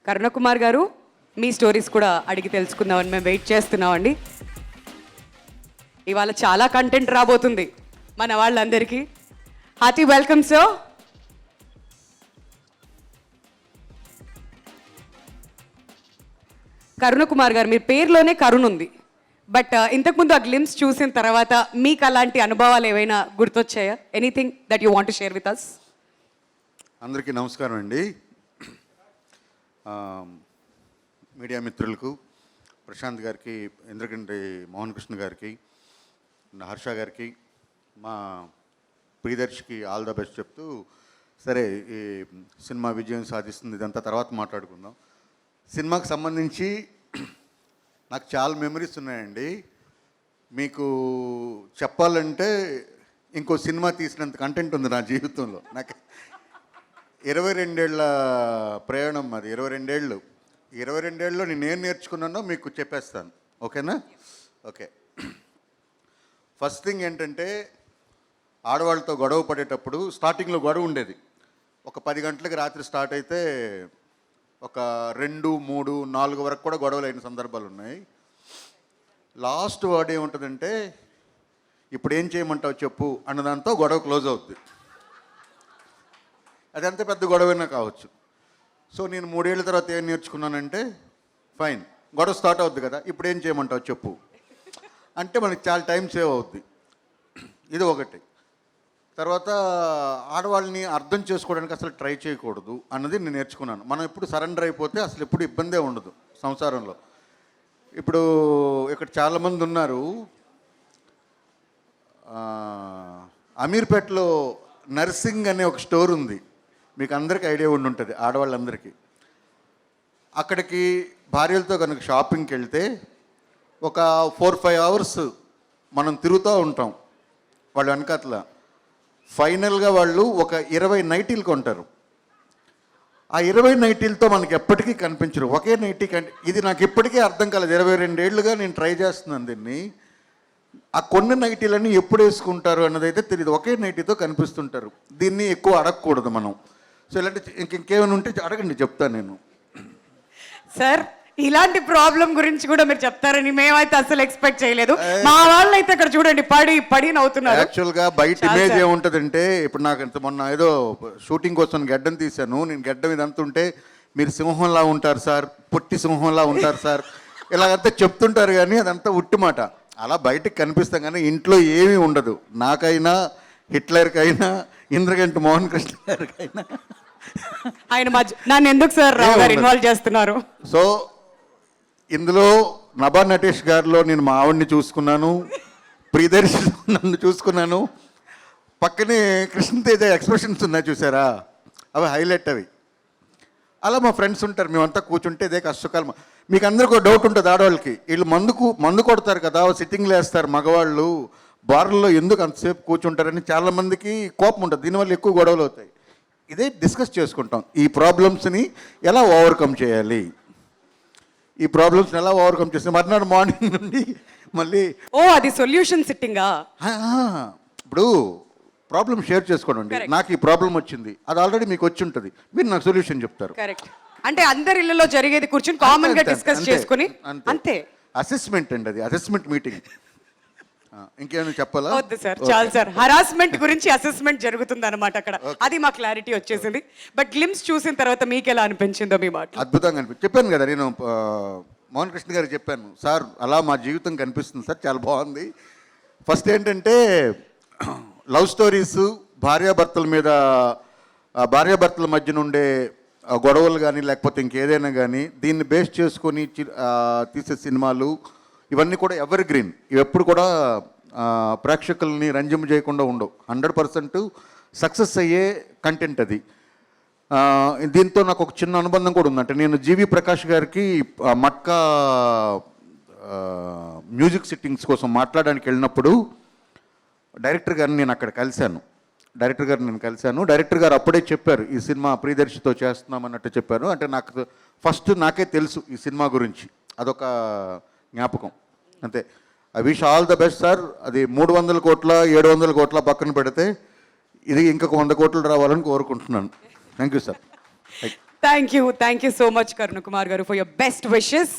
కరుణకుమార్ గారు మీ స్టోరీస్ కూడా అడిగి తెలుసుకుందామని మేము వెయిట్ చేస్తున్నామండి. ఇవాళ చాలా కంటెంట్ రాబోతుంది మన వాళ్ళందరికీ. Hearty welcome sir. కరుణకుమార్ గారు, మీ పేరులోనే కరుణ్ ఉంది, బట్ ఇంతకుముందు ఆ గ్లిమ్స్ చూసిన తర్వాత మీకు అలాంటి అనుభవాలు ఏవైనా గుర్తొచ్చాయా? Anything that you want to share with us? అందరికీ నమస్కారం అండి. మీడియా మిత్రులకు, ప్రశాంత్ గారికి, ఇంద్రగంటి మోహన్ కృష్ణ గారికి, హర్ష గారికి, మా ప్రియదర్శికి ఆల్ ద బెస్ట్ చెప్తూ, సరే ఈ సినిమా విజయం సాధిస్తుంది ఇదంతా తర్వాత మాట్లాడుకుందాం. సినిమాకి సంబంధించి నాకు చాలా మెమరీస్ ఉన్నాయండి. మీకు చెప్పాలంటే ఇంకో సినిమా తీసినంత కంటెంట్ ఉంది నా జీవితంలో. నాకు 22 ఏళ్ళ ప్రయాణం అది. 22 ఏళ్ళలో నేను నేర్చుకున్నానో మీకు చెప్పేస్తాను, ఓకేనా? ఓకే. ఫస్ట్ థింగ్ ఏంటంటే, ఆడవాళ్ళతో గొడవ పడేటప్పుడు స్టార్టింగ్లో గొడవ ఉండేది. ఒక 10 గంటలకు రాత్రి స్టార్ట్ అయితే ఒక 2, 3, 4 వరకు కూడా గొడవలు అయిన సందర్భాలు ఉన్నాయి. లాస్ట్ వర్డ్ ఏముంటుందంటే, ఇప్పుడు ఏం చేయమంటావు చెప్పు అన్నదాంతో గొడవ క్లోజ్ అవుతుంది. అది ఎంత పెద్ద గొడవైనా కావచ్చు. సో నేను 3 ఏళ్ళ తర్వాత ఏం నేర్చుకున్నానంటే, ఫైన్, గొడవ స్టార్ట్ అవుద్ది కదా, ఇప్పుడు ఏం చేయమంటావు చెప్పు అంటే మనకి చాలా టైం సేవ్ అవుద్ది. ఇది ఒకటి. తర్వాత ఆడవాళ్ళని అర్థం చేసుకోవడానికి అసలు ట్రై చేయకూడదు అన్నది నేను నేర్చుకున్నాను. మనం ఎప్పుడు సరెండర్ అయిపోతే అసలు ఎప్పుడు ఇబ్బందే ఉండదు సంసారంలో. ఇప్పుడు ఇక్కడ చాలామంది ఉన్నారు. అమీర్పేటలో నర్సింగ్ అనే ఒక స్టోర్ ఉంది, మీకు అందరికీ ఐడియా ఉండి ఉంటుంది, ఆడవాళ్ళందరికీ. అక్కడికి భార్యలతో కనుక షాపింగ్కి వెళ్తే ఒక 4-5 అవర్స్ మనం తిరుగుతూ ఉంటాం వాళ్ళు వెనకాతల. ఫైనల్గా వాళ్ళు ఒక 20 నైటీలు కొంటారు. ఆ 20 నైటీలతో మనకి ఎప్పటికీ కనిపించరు. ఒకే నైటీ ఇది నాకు ఇప్పటికీ అర్థం కాలేదు. 22 ఏళ్ళుగా నేను ట్రై చేస్తున్నాను దీన్ని. ఆ కొన్ని నైటీలన్నీ ఎప్పుడు వేసుకుంటారు అన్నదైతే తెలియదు. ఒకే నైటీతో కనిపిస్తుంటారు. దీన్ని ఎక్కువ అడగకూడదు మనం. సో ఇలాంటి ఇంకేమైనా ఉంటే అడగండి, చెప్తాను నేను. సార్, ఇలాంటి ప్రాబ్లం గురించి కూడా మీరు చెప్తారని మేమైతే అసలు ఎక్స్పెక్ట్ చేయలేదు. మా వాళ్ళు అయితే ఇక్కడ చూడండి పడి నవ్వుతున్నారు. యాక్చువల్గా బయట ఇమేజ్ ఏముంటుందంటే, ఇప్పుడు నాకు మొన్న ఏదో షూటింగ్ కోసం గడ్డం తీశాను. నేను గడ్డం ఇదంతా ఉంటే, మీరు సింహంలా ఉంటారు సార్, పొట్టి సింహంలా ఉంటారు సార్, ఇలాగంతా చెప్తుంటారు. కానీ అదంతా ఉట్టి మాట. అలా బయటకు కనిపిస్తాం కానీ ఇంట్లో ఏమీ ఉండదు. నాకైనా, హిట్లర్కైనా, ఇంద్రగంటి మోహన్ కృష్ణ గారికైనా. ఆయన నన్ను ఎందుకు సార్ రావు గారు ఇన్వాల్వ్ చేస్తున్నారు? సో ఇందులో నభా నటేష్ గారిలో నేను మా ఆవిడ్ని చూసుకున్నాను, ప్రియదర్శిలో నన్ను చూసుకున్నాను. పక్కనే కృష్ణతేజ ఎక్స్ప్రెషన్స్ ఉన్నాయి చూసారా, అవి హైలైట్. అవి అలా మా ఫ్రెండ్స్ ఉంటారు, మేమంతా కూర్చుంటే ఇదే కష్టకాలం. మీకు అందరికీ డౌట్ ఉంటుంది ఆడవాళ్ళకి, వీళ్ళు మందు కొడతారు కదా, సిట్టింగ్లు వేస్తారు మగవాళ్ళు, బార్లలో ఎందుకు అంతసేపు కూర్చుంటారని చాలామందికి కోపం ఉంటుంది. దీనివల్ల ఎక్కువ గొడవలు అవుతాయి. ఇదే డిస్కస్ చేసుకుంటాం, ఈ ప్రాబ్లమ్స్ని ఎలా ఓవర్కమ్ చేయాలి, ఈ ప్రాబ్లమ్స్ని ఎలా ఓవర్కమ్ చేస్తే మర్నాడు మార్నింగ్ నుండి మళ్ళీ అది సొల్యూషన్ సిట్టింగా. ఇప్పుడు ప్రాబ్లమ్ షేర్ చేసుకోండి. నాకు ఈ ప్రాబ్లం వచ్చింది, అది ఆల్రెడీ మీకు వచ్చి ఉంటుంది, మీరు నాకు సొల్యూషన్ చెప్తారు. కరెక్ట్. అంటే అందరి ఇళ్లలో జరిగేది కూర్చొని కామన్ గా డిస్కస్ చేసుకుని అంతే. అసెస్మెంట్ అండి, అది అసెస్మెంట్ మీటింగ్. ఇంకేమైనా చెప్పాలా? వద్దు సార్, చాలు సార్. హరాస్మెంట్ గురించి అసెస్మెంట్ జరుగుతుంది అనమాట అక్కడ. అది మా క్లారిటీ వచ్చేసింది. బట్ గ్లిమ్స్ చూసిన తర్వాత మీకు ఎలా అనిపించిందో మీ మాట? అద్భుతంగా అనిపించింది. చెప్పాను కదా నేను, మోహన్ కృష్ణ గారికి చెప్పాను, సార్ అలా మా జీవితం కనిపిస్తుంది సార్, చాలా బాగుంది. ఫస్ట్ ఏంటంటే, లవ్ స్టోరీస్, భార్యాభర్తల మీద, భార్యాభర్తల మధ్య నుండే గొడవలు కానీ లేకపోతే ఇంకేదైనా కానీ దీన్ని బేస్ చేసుకొని తీసే సినిమాలు ఇవన్నీ కూడా ఎవర్ గ్రీన్. ఇవి ఎప్పుడు కూడా ప్రేక్షకుల్ని రంజింపు చేయకుండా ఉండవు. 100% సక్సెస్ అయ్యే కంటెంట్ అది. దీంతో నాకు ఒక చిన్న అనుబంధం కూడా ఉందంటే, నేను జీవి ప్రకాష్ గారికి మట్కా మ్యూజిక్ సిట్టింగ్స్ కోసం మాట్లాడడానికి వెళ్ళినప్పుడు డైరెక్టర్ గారిని నేను అక్కడ కలిశాను. డైరెక్టర్ గారు అప్పుడే చెప్పారు, ఈ సినిమా ప్రియదర్శితో చేస్తున్నాం అన్నట్టు చెప్పారు. అంటే నాకు ఫస్ట్ నాకే తెలుసు ఈ సినిమా గురించి, అదొక జ్ఞాపకం అంతే. I wish all the best sir. అది 300 కోట్ల 700 కోట్ల పక్కన పెడితే ఇది ఇంకొక 100 కోట్లు రావాలని కోరుకుంటున్నాను. Thank you sir. Thank you so much Karun Kumar గారు ఫర్ యువర్ బెస్ట్ విషెస్